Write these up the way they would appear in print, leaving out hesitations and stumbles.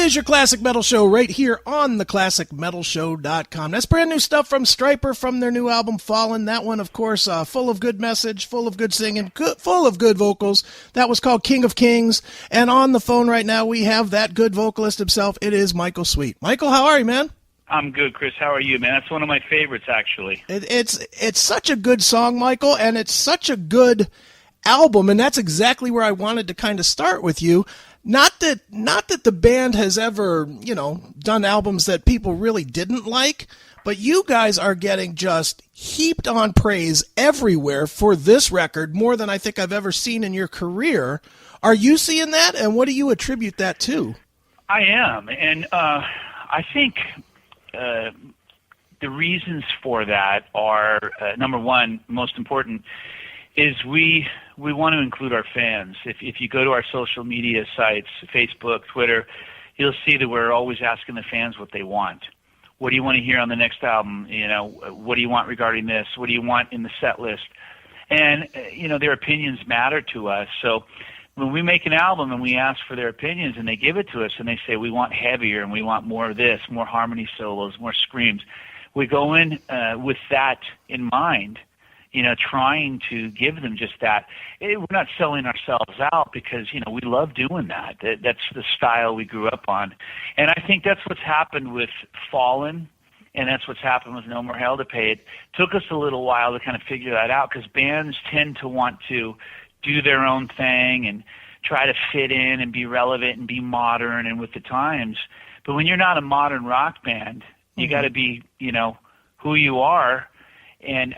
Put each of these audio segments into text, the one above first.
is your Classic Metal Show right here on theclassicmetalshow.com. That's brand new stuff from Stryper from their new album, Fallen. That one, of course, full of good message, full of good singing, full of good vocals. That was called King of Kings. And on the phone right now, we have that good vocalist himself. It is Michael Sweet. Michael, how are you, man? I'm good, Chris. How are you, man? That's one of my favorites, actually. It's such a good song, Michael, and it's such a good album, and that's exactly where I wanted to kind of start with you. Not that the band has ever, done albums that people really didn't like, but you guys are getting just heaped on praise everywhere for this record, more than I think I've ever seen in your career. Are you seeing that, and what do you attribute that to? I am, and I think the reasons for that are, number one, most important, is we want to include our fans. If you go to our social media sites, Facebook, Twitter, you'll see that we're always asking the fans what they want. What do you want to hear on the next album? What do you want regarding this? What do you want in the set list? And, their opinions matter to us. So when we make an album and we ask for their opinions and they give it to us and they say we want heavier and we want more of this, more harmony solos, more screams, we go in with that in mind, trying to give them just that. We're not selling ourselves out because, we love doing that. That's the style we grew up on. And I think that's what's happened with Fallen, and that's what's happened with No More Hell to Pay. It took us a little while to kind of figure that out because bands tend to want to do their own thing and try to fit in and be relevant and be modern and with the times. But when you're not a modern rock band, you got to be, who you are, and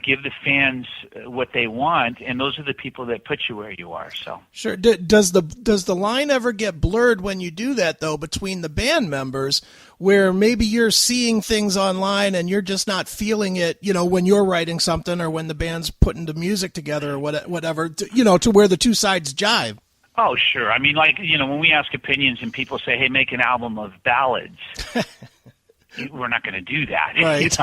give the fans what they want, and those are the people that put you where you are. So sure. Does the line ever get blurred when you do that, though, between the band members, where maybe you're seeing things online and you're just not feeling it, when you're writing something or when the band's putting the music together or whatever, to where the two sides jive? Oh, sure. I mean, when we ask opinions and people say, "Hey, make an album of ballads," we're not going to do that. Right.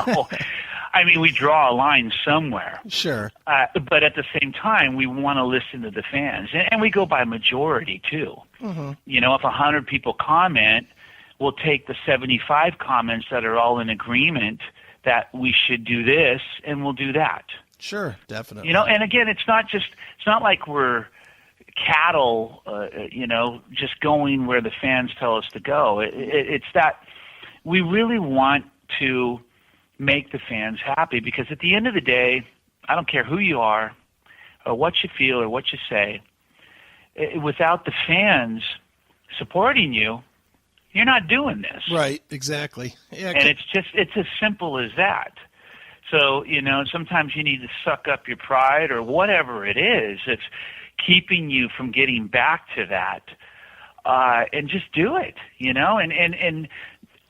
I mean, we draw a line somewhere. Sure. But at the same time, we want to listen to the fans. And we go by majority, too. Mm-hmm. If 100 people comment, we'll take the 75 comments that are all in agreement that we should do this, and we'll do that. Sure, definitely. And again, it's not like we're cattle, just going where the fans tell us to go. It's that we really want to make the fans happy, because at the end of the day, I don't care who you are or what you feel or what you say, without the fans supporting you, you're not doing this. Right, exactly. Yeah, and it's as simple as that. So, sometimes you need to suck up your pride or whatever it is that's keeping you from getting back to that, and just do it, and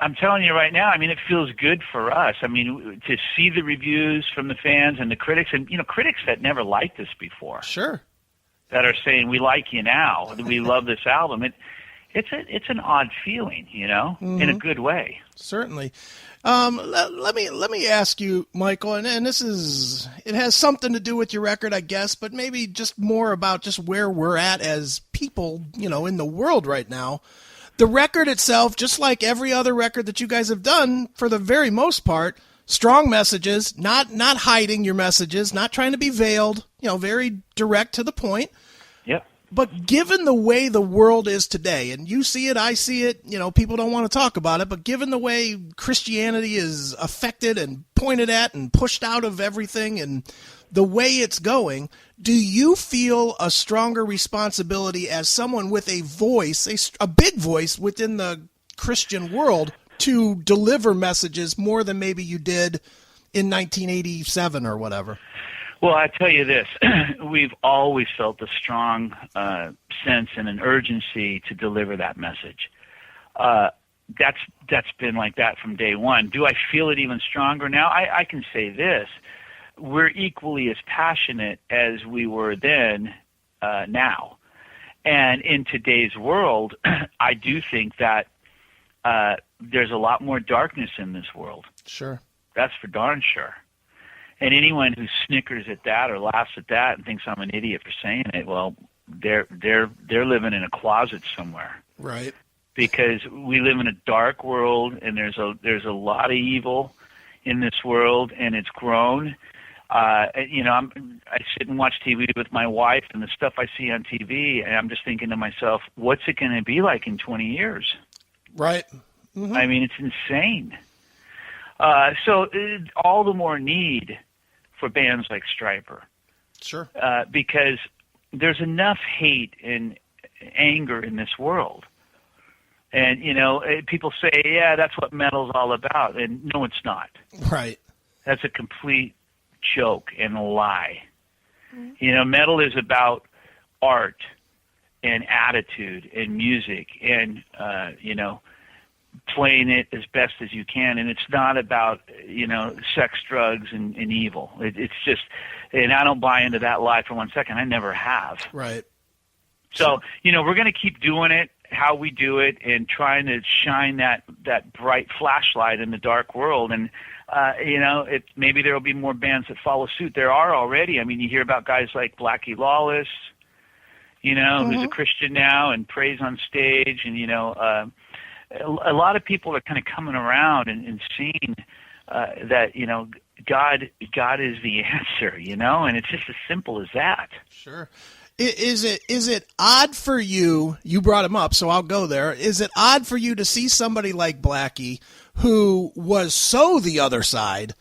I'm telling you right now, I mean, it feels good for us. I mean, to see the reviews from the fans and the critics, and, critics that never liked us before. Sure. That are saying, we like you now, we love this album. It's an odd feeling, mm-hmm. in a good way. Certainly. Let me ask you, Michael, and this it has something to do with your record, I guess, but maybe just more about just where we're at as people, in the world right now. The record itself, just like every other record that you guys have done, for the very most part, strong messages, not hiding your messages, not trying to be veiled, very direct to the point. Yep. But given the way the world is today, and you see it, I see it, people don't want to talk about it, but given the way Christianity is affected and pointed at and pushed out of everything and the way it's going, do you feel a stronger responsibility as someone with a voice, a big voice within the Christian world, to deliver messages more than maybe you did in 1987 or whatever? Well, I tell you this, we've always felt a strong sense and an urgency to deliver that message. That's been like that from day one. Do I feel it even stronger now? I can say this. We're equally as passionate as we were then now. And in today's world, I do think that there's a lot more darkness in this world. Sure. That's for darn sure. And anyone who snickers at that or laughs at that and thinks I'm an idiot for saying it, well, they're living in a closet somewhere. Right. because we live in a dark world, and there's a lot of evil in this world, and it's grown. I sit and watch TV with my wife, and the stuff I see on TV, and I'm just thinking to myself, what's it going to be like in 20 years? Right. Mm-hmm. I mean, it's insane. So all the more need for bands like Stryper. Sure. Because there's enough hate and anger in this world. And, people say, yeah, that's what metal's all about. And no, it's not. Right. That's a complete joke and a lie. Metal is about art and attitude and music and, playing it as best as you can. And it's not about, sex, drugs, and evil. It's just, and I don't buy into that lie for 1 second. I never have. Right. So, we're going to keep doing it how we do it and trying to shine that bright flashlight in the dark world. And, maybe there will be more bands that follow suit. There are already. I mean, you hear about guys like Blackie Lawless, who's a Christian now and prays on stage. And, a lot of people are kind of coming around and seeing that, God is the answer, and it's just as simple as that. Sure. Is it odd for you? You brought him up, so I'll go there. Is it odd for you to see somebody like Blackie, who was so the other side,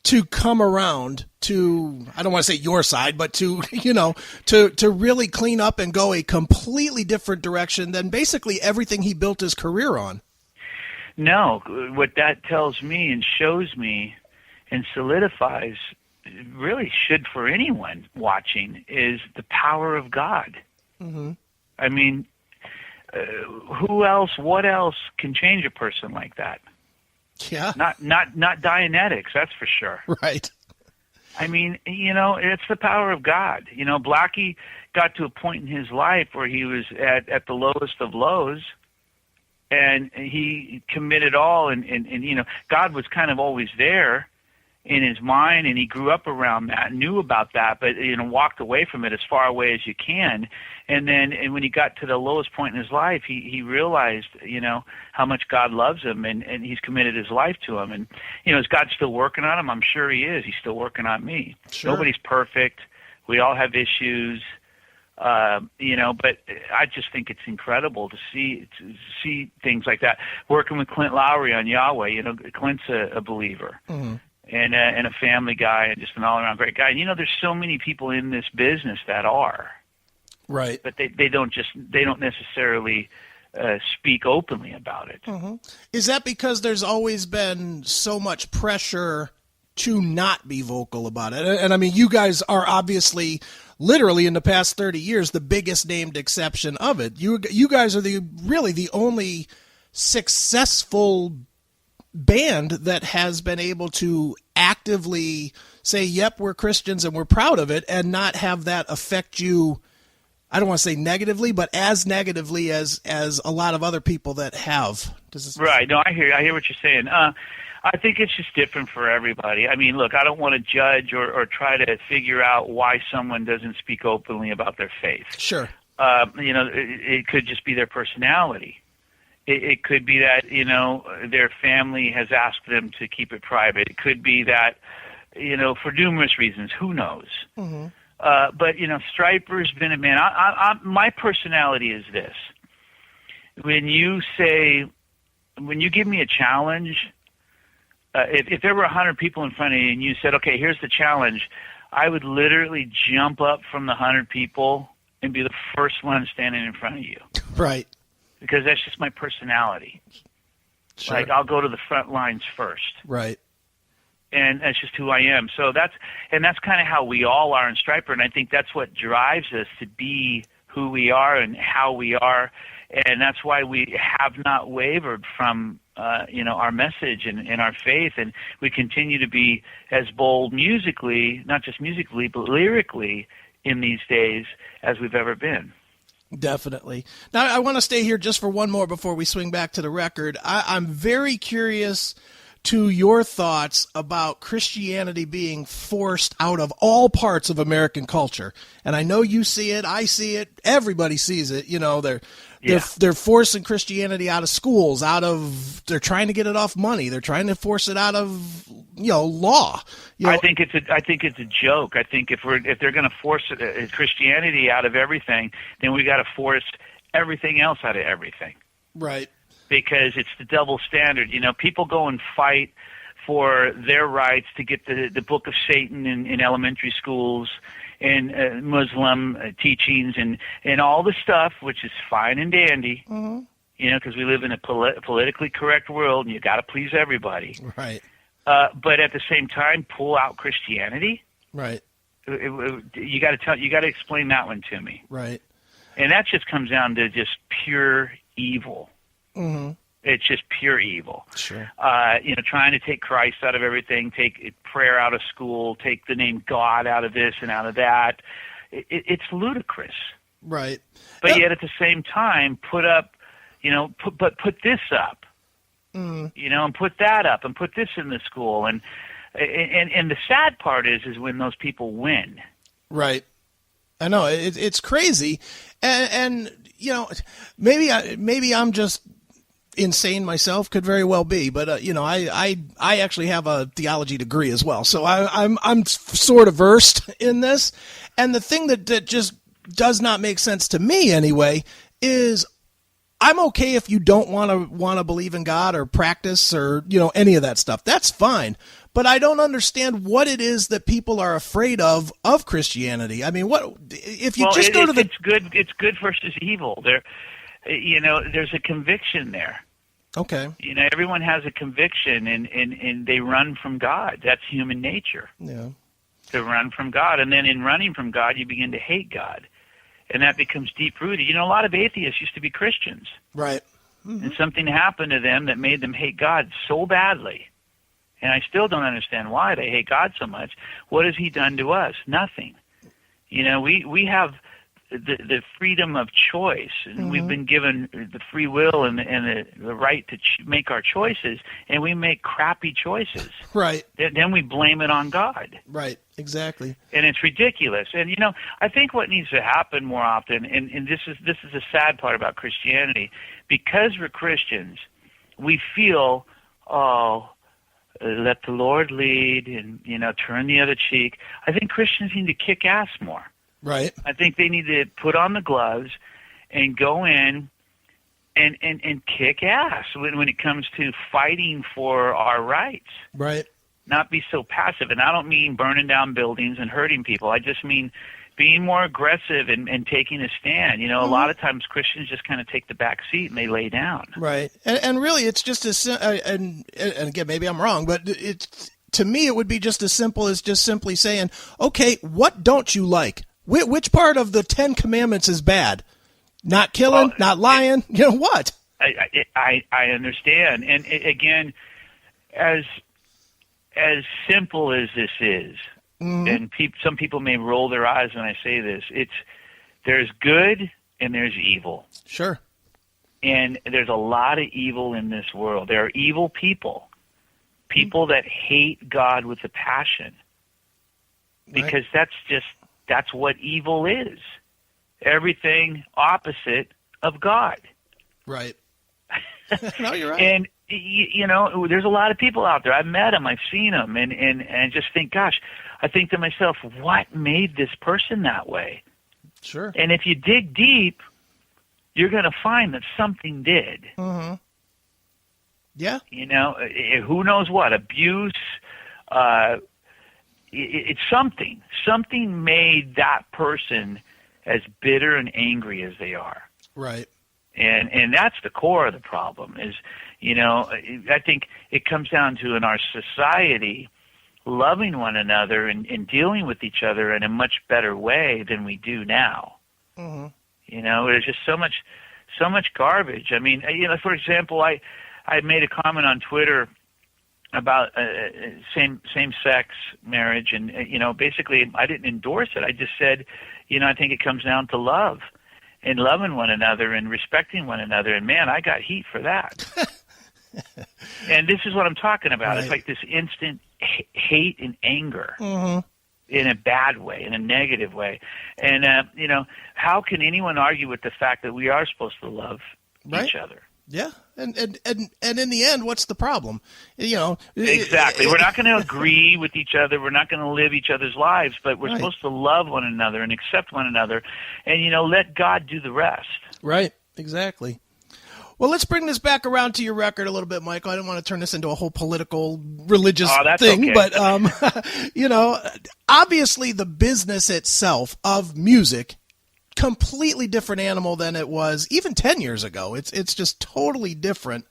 to come around to, I don't want to say your side, but to really clean up and go a completely different direction than basically everything he built his career on? No, what that tells me and shows me and solidifies, really should for anyone watching, is the power of God. Mm-hmm. I mean, what else can change a person like that? Yeah. Not Dianetics, that's for sure. Right. I mean, it's the power of God. Blackie got to a point in his life where he was at the lowest of lows, and he committed all, and God was kind of always there in his mind, and he grew up around that, knew about that, but walked away from it as far away as you can. And when he got to the lowest point in his life, he realized how much God loves him, and he's committed his life to him. And is God still working on him? I'm sure he is. He's still working on me. Sure. Nobody's perfect. We all have issues. But I just think it's incredible to see things like that. Working with Clint Lowry on Yahweh, Clint's a believer. Mm-hmm. And a family guy, and just an all-around great guy. And there's so many people in this business that are, right, but they don't necessarily speak openly about it. Mm-hmm. Is that because there's always been so much pressure to not be vocal about it? And I mean, you guys are obviously, literally in the past 30 years, the biggest named exception of it. You guys are really the only successful band that has been able to actively say, yep, we're Christians and we're proud of it, and not have that affect you, I don't want to say negatively, but as negatively as a lot of other people that have. Right. No, I hear what you're saying. I think it's just different for everybody. I mean, look, I don't want to judge or try to figure out why someone doesn't speak openly about their faith. Sure. It could just be their personality. It could be that, their family has asked them to keep it private. It could be that, for numerous reasons, who knows? Mm-hmm. But, Stryper's been a man. My personality is this. When you give me a challenge, if there were 100 people in front of you and you said, okay, here's the challenge, I would literally jump up from the 100 people and be the first one standing in front of you. Right. Because that's just my personality. Sure. Like, I'll go to the front lines first. Right. And that's just who I am. So that's kind of how we all are in Stryper, and I think that's what drives us to be who we are and how we are, and that's why we have not wavered from our message and our faith, and we continue to be as bold musically, not just musically, but lyrically in these days as we've ever been. Definitely. Now, I want to stay here just for one more before we swing back to the record. I'm very curious to your thoughts about Christianity being forced out of all parts of American culture. And I know you see it, I see it, everybody sees it. You know, they're forcing Christianity out of schools, they're trying to get it off money, they're trying to force it out of law. I think it's a joke. I think if they're going to force Christianity out of everything, then we got to force everything else out of everything. Right. Because it's the double standard. You know, people go and fight for their rights to get the Book of Satan in elementary schools and Muslim teachings and all the stuff, which is fine and dandy. Mm-hmm. You know, because we live in a politically correct world, and you got to please everybody. Right. But at the same time, pull out Christianity. Right. You got to explain that one to me. Right. And that just comes down to just pure evil. Mm-hmm. It's just pure evil. Sure. Trying to take Christ out of everything, take prayer out of school, take the name God out of this and out of that. It's ludicrous. Right. But yet at the same time, put this up. Mm. And put that up, and put this in the school, and the sad part is when those people win. Right. I know it's crazy, and maybe I'm just insane myself, could very well be, but I actually have a theology degree as well, so I'm sort of versed in this. And the thing that just does not make sense to me anyway is I'm okay if you don't want to believe in God or practice or any of that stuff. That's fine. But I don't understand what it is that people are afraid of Christianity. I mean, what if you go to the? It's good versus evil. There's a conviction there. Okay. Everyone has a conviction, and they run from God. That's human nature. Yeah. To run from God, and then in running from God, you begin to hate God, and that becomes deep rooted. A lot of atheists used to be Christians, right? Mm-hmm. And something happened to them that made them hate God so badly. And I still don't understand why they hate God so much. What has He done to us? Nothing. We have the freedom of choice, and mm-hmm. we've been given the free will and the right to make our choices, and we make crappy choices. Right. Then we blame it on God. Right. Exactly. And it's ridiculous. And I think what needs to happen more often, and this is the sad part about Christianity, because we're Christians, we feel, let the Lord lead, and turn the other cheek. I think Christians need to kick ass more. Right. I think they need to put on the gloves and go in and kick ass when it comes to fighting for our rights. Right. Not be so passive. And I don't mean burning down buildings and hurting people. I just mean being more aggressive and taking a stand. Mm-hmm. A lot of times Christians just kind of take the back seat and they lay down. Right. And really it's just and again, maybe I'm wrong, but to me it would be just as simple as just simply saying, okay, what don't you like? Which part of the 10 Commandments is bad? Not killing, not lying, what? I understand. And again, as simple as this is, mm-hmm. and some people may roll their eyes when I say this, there's good and there's evil. Sure. And there's a lot of evil in this world. There are evil people mm-hmm. that hate God with a passion, because right. That's what evil is. Everything opposite of God. Right. No, you're right. And, there's a lot of people out there. I've met them. I've seen them. And I just think, gosh, I think to myself, what made this person that way? Sure. And if you dig deep, you're going to find that something did. Mm-hmm. Yeah. Who knows what? Abuse, it's something. Something made that person as bitter and angry as they are. Right. And that's the core of the problem is, I think it comes down to in our society loving one another and dealing with each other in a much better way than we do now. Mm-hmm. There's just so much garbage. I mean, for example, I made a comment on Twitter about same-sex marriage, and basically I didn't endorse it. I just said, I think it comes down to love and loving one another and respecting one another. And man, I got heat for that. And this is what I'm talking about. Right. It's like this instant hate and anger. Mm-hmm. In a bad way, in a negative way. And, how can anyone argue with the fact that we are supposed to love each other? Yeah. And in the end, what's the problem? Exactly. We're not going to agree with each other. We're not going to live each other's lives, but we're supposed to love one another and accept one another and, let God do the rest. Right. Exactly. Well, let's bring this back around to your record a little bit, Michael. I don't want to turn this into a whole political, religious thing, okay. but, obviously the business itself of music, completely different animal than it was even 10 years ago. It's just totally different.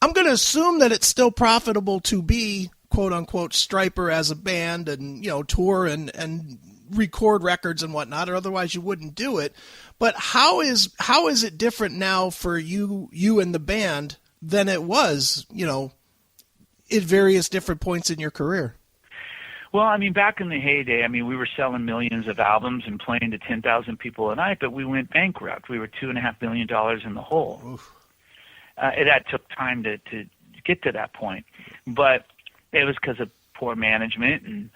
I'm going to assume that it's still profitable to be, quote unquote, Stryper as a band and, tour and record records and whatnot, or otherwise you wouldn't do it. But how is it different now for you and the band than it was, at various different points in your career? Well, back in the heyday, we were selling millions of albums and playing to 10,000 people a night, but we went bankrupt. We were $2.5 million in the hole. That took time to get to that point, but it was because of poor management and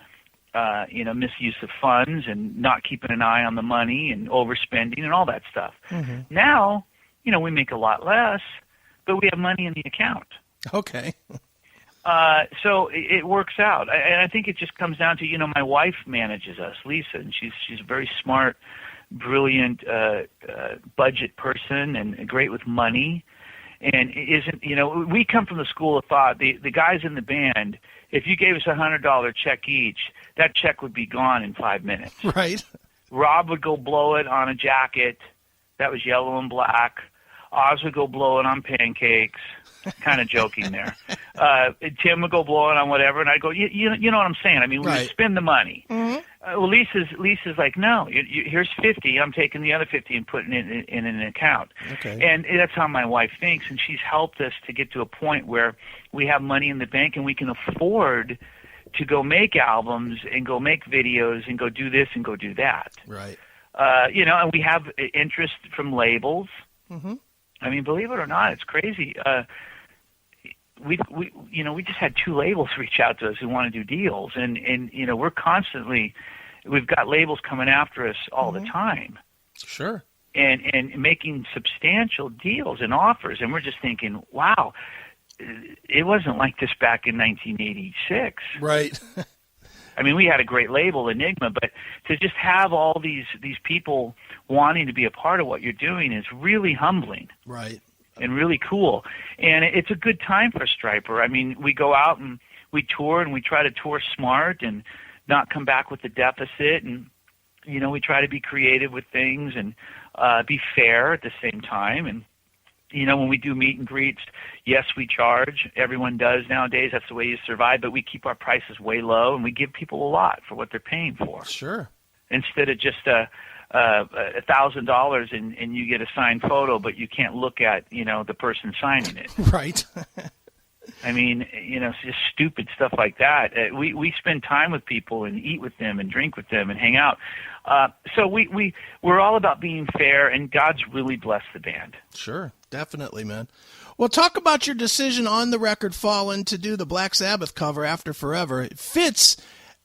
misuse of funds and not keeping an eye on the money and overspending and all that stuff. Mm-hmm. Now, we make a lot less, but we have money in the account. Okay. So it works out. And I think it just comes down to, my wife manages us, Lisa, and she's a very smart, brilliant budget person and great with money. And we come from the school of thought, the guys in the band, if you gave us $100 check each, that check would be gone in 5 minutes. Right. Rob would go blow it on a jacket that was yellow and black. Oz would go blow it on pancakes. Kind of joking there. Tim would go blow it on whatever, and I'd go, you know what I'm saying? We would spend the money. Mm-hmm. Well, Lisa's like, no, here's 50. I'm taking the other 50 and putting it in an account. Okay. And that's how my wife thinks, and she's helped us to get to a point where we have money in the bank and we can afford to go make albums and go make videos and go do this and go do that. Right. And we have interest from labels. Mm-hmm. Believe it or not, it's crazy. We just had 2 labels reach out to us who want to do deals, and we've got labels coming after us all the time. Sure. And making substantial deals and offers, and we're just thinking, wow, it wasn't like this back in 1986. Right. We had a great label, Enigma, but to just have all these people wanting to be a part of what you're doing is really humbling. Right. And really cool. And it's a good time for Stryper. We go out and we tour, and we try to tour smart and not come back with a deficit. And, we try to be creative with things and be fair at the same time. And, when we do meet and greets, yes, we charge. Everyone does nowadays. That's the way you survive. But we keep our prices way low, and we give people a lot for what they're paying for. Sure. Instead of just $1,000 and you get a signed photo, but you can't look at, the person signing it. Right. It's just stupid stuff like that. We spend time with people and eat with them and drink with them and hang out. So we're all about being fair, and God's really blessed the band. Sure. Definitely, man. Well, talk about your decision on the record Fallen to do the Black Sabbath cover After Forever. It fits.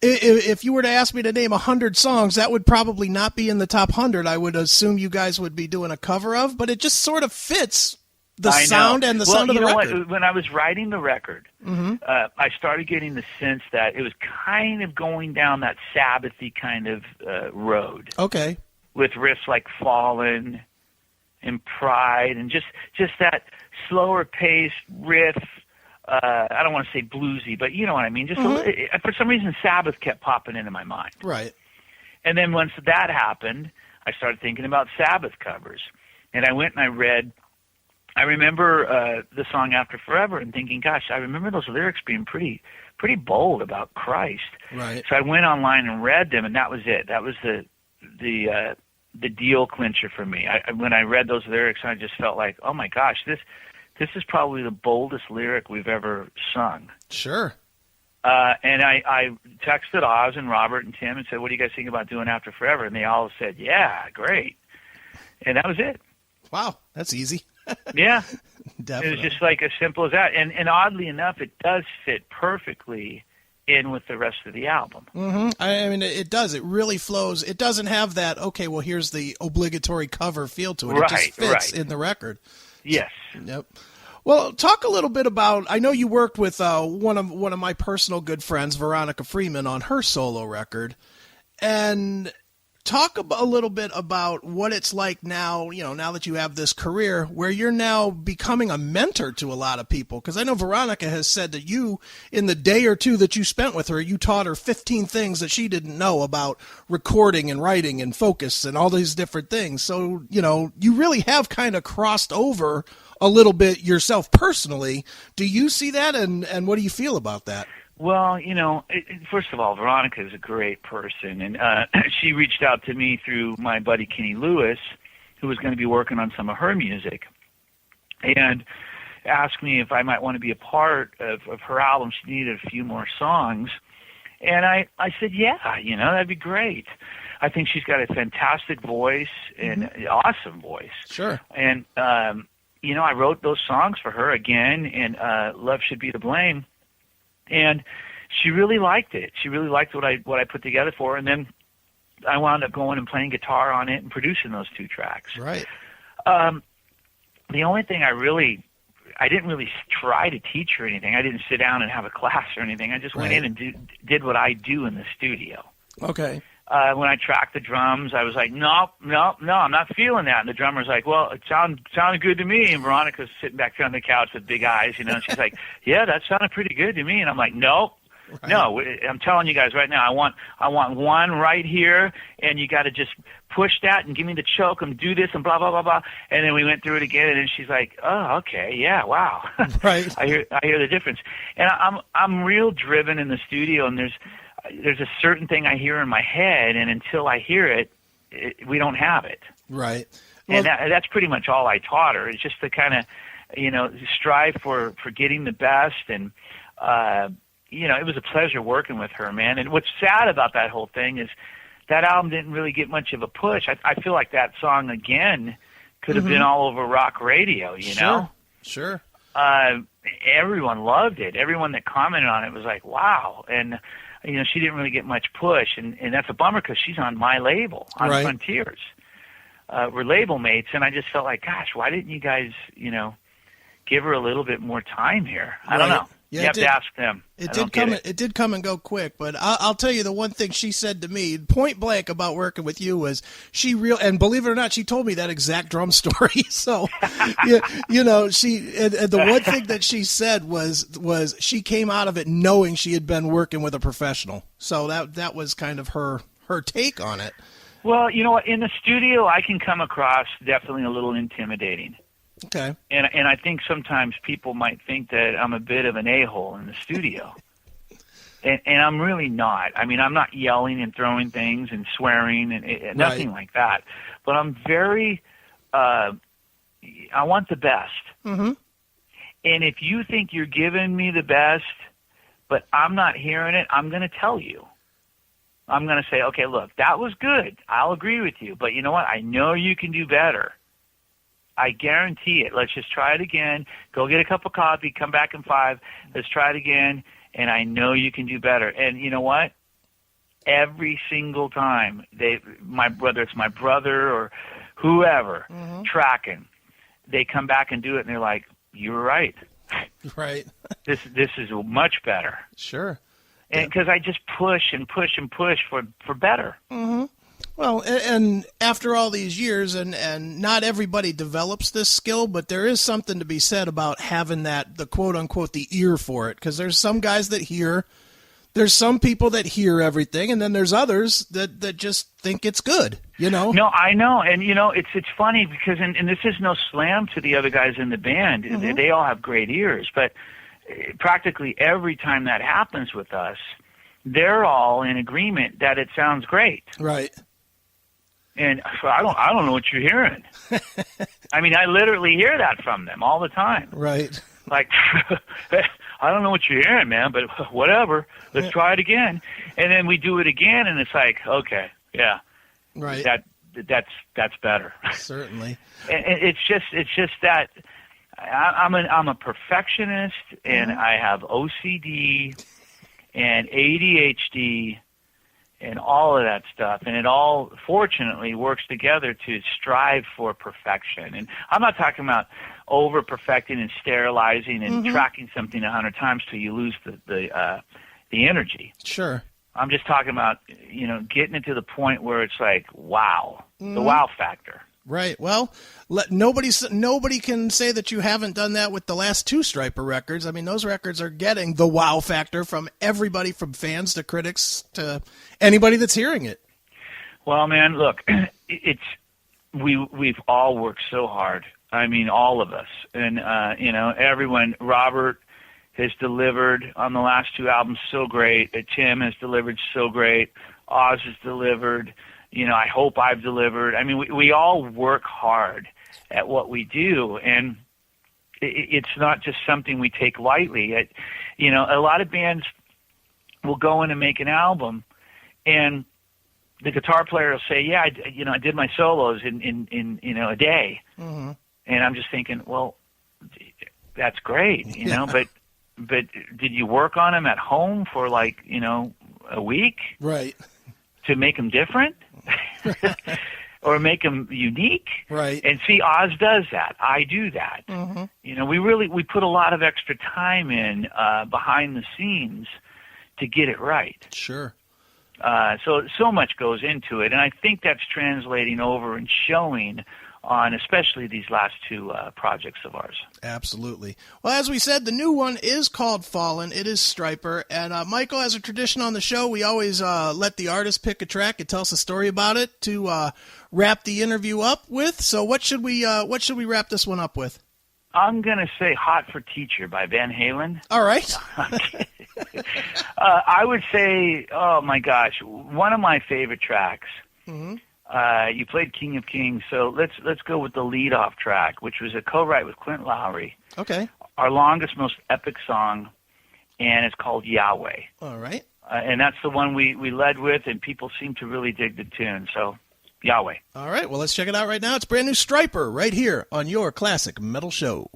If you were to ask me to name 100 songs, that would probably not be in the top 100. I would assume you guys would be doing a cover of, but it just sort of fits the sound and the sound of the record. What? When I was writing the record, mm-hmm. I started getting the sense that it was kind of going down that Sabbathy kind of road. Okay. With riffs like Fallen and Pride and just that slower paced riff. I don't want to say bluesy, but you know what I mean. Just mm-hmm. For some reason, Sabbath kept popping into my mind. Right. And then once that happened, I started thinking about Sabbath covers, and I went and I read. I remember the song After Forever and thinking, gosh, I remember those lyrics being pretty bold about Christ. Right. So I went online and read them, and that was it. That was the deal clincher for me. When I read those lyrics, I just felt like, oh my gosh, this is probably the boldest lyric we've ever sung. Sure. And I texted Oz and Robert and Tim and said, what do you guys think about doing After Forever? And they all said, yeah, great. And that was it. Wow, that's easy. Yeah. Definitely. It was just like as simple as that. And oddly enough, it does fit perfectly in with the rest of the album. Mm-hmm. I mean, it does. It really flows. It doesn't have that, okay, well, here's the obligatory cover feel to it. It just fits in the record. Yes. Yep. Well, talk a little bit about, I know you worked with one of my personal good friends, Veronica Freeman, on her solo record. And talk a little bit about what it's like now, now that you have this career where you're now becoming a mentor to a lot of people. Because I know Veronica has said that you, in the day or two that you spent with her, you taught her 15 things that she didn't know about recording and writing and focus and all these different things. So, you really have kind of crossed over a little bit yourself personally. Do you see that, and what do you feel about that? Well, first of all, Veronica is a great person, and she reached out to me through my buddy Kenny Lewis, who was going to be working on some of her music, and asked me if I might want to be a part of her album. She needed a few more songs, and I said, yeah, that'd be great. I think she's got a fantastic voice and an awesome voice. Sure. And, I wrote those songs for her again, and Love Should Be to Blame. And she really liked it. She really liked what I put together for her. And then I wound up going and playing guitar on it and producing those 2 tracks. Right. The only thing I didn't really try to teach her anything. I didn't sit down and have a class or anything. I just went in and did what I do in the studio. Okay. When I tracked the drums, I was like, no, I'm not feeling that. And the drummer's like, well, it sounded good to me. And Veronica's sitting back there on the couch with big eyes, and she's like, yeah, that sounded pretty good to me. And I'm like, no, I'm telling you guys right now, I want one right here, and you got to just push that and give me the choke and do this and blah, blah, blah, blah. And then we went through it again, and then she's like, oh, okay, yeah, wow. Right. I hear the difference. And I'm real driven in the studio, and there's a certain thing I hear in my head, and until I hear it, we don't have it. Right. Well, And that's pretty much all I taught her. It's just to kind of, strive for getting the best. And, it was a pleasure working with her, man. And what's sad about that whole thing is that album didn't really get much of a push. I feel like that song, again, could have been all over rock radio, know? Sure. Everyone loved it. Everyone that commented on it was like, wow. And, she didn't really get much push, and that's a bummer because she's on my label, on Frontiers. We're label mates, and I just felt like, gosh, why didn't you guys, give her a little bit more time here? I don't know. Yeah, you have to ask them. It did come and go quick, but I'll tell you the one thing she said to me, point blank, about working with you was and believe it or not, she told me that exact drum story. So, the one thing that she said was she came out of it knowing she had been working with a professional. So that was kind of her take on it. Well, you know what? In the studio, I can come across definitely a little intimidating. Okay. And I think sometimes people might think that I'm a bit of an a-hole in the studio. and I'm really not. I mean, I'm not yelling and throwing things and swearing and nothing like that. But I'm very, I want the best. Mm-hmm. And if you think you're giving me the best, but I'm not hearing it, I'm going to tell you. I'm going to say, okay, look, that was good. I'll agree with you. But you know what? I know you can do better. I guarantee it. Let's just try it again. Go get a cup of coffee. Come back in 5. Let's try it again. And I know you can do better. And you know what? Every single time, whether it's my brother or whoever tracking, they come back and do it, and they're like, "You were right. Right. This is much better." Sure. And because I just push and push and push for better. Mm-hmm. Well, and after all these years, and not everybody develops this skill, but there is something to be said about having the quote-unquote, the ear for it, because there's some guys that hear, there's some people that hear everything, and then there's others that just think it's good, No, I know, and, it's funny because, and this is no slam to the other guys in the band, they all have great ears, but practically every time that happens with us, they're all in agreement that it sounds great. Right. And I don't know what you're hearing. I mean, I literally hear that from them all the time. Right. Like, I don't know what you're hearing, man, but whatever. Let's try it again. And then we do it again, and it's like, okay, yeah. Right. that's better. Certainly. And it's just that I'm a perfectionist, and I have OCD and ADHD and all of that stuff, and it all fortunately works together to strive for perfection. And I'm not talking about over perfecting and sterilizing and tracking something 100 times till you lose the energy. Sure. I'm just talking about, getting it to the point where it's like, wow, the wow factor. Right. Well, nobody can say that you haven't done that with the last 2 Stryper records. I mean, those records are getting the wow factor from everybody, from fans to critics to anybody that's hearing it. Well, man, look, we've all worked so hard. I mean, all of us, and everyone. Robert has delivered on the last 2 albums so great. Tim has delivered so great. Oz has delivered. I hope I've delivered. I mean, we all work hard at what we do, and it's not just something we take lightly. A lot of bands will go in and make an album, and the guitar player will say, "Yeah, I did my solos in a day," and I'm just thinking, well, that's great, but did you work on them at home for a week? Right. To make them different or make them unique. Right. And see, Oz does that. I do that. We put a lot of extra time in behind the scenes to get it right. Sure. So much goes into it. And I think that's translating over and showing on especially these last 2 projects of ours. Absolutely. Well, as we said, the new one is called Fallen. It is Stryper. And Michael, as a tradition on the show, we always let the artist pick a track and tell us a story about it to wrap the interview up with. So what should we wrap this one up with? I'm going to say Hot for Teacher by Van Halen. All right. I would say, oh my gosh, one of my favorite tracks. You played King of Kings, so let's go with the lead-off track, which was a co-write with Clint Lowry. Okay. Our longest, most epic song, and it's called Yahweh. All right. And that's the one we led with, and people seem to really dig the tune, so Yahweh. All right, well, let's check it out right now. It's brand new Stryper right here on your Classic Metal Show.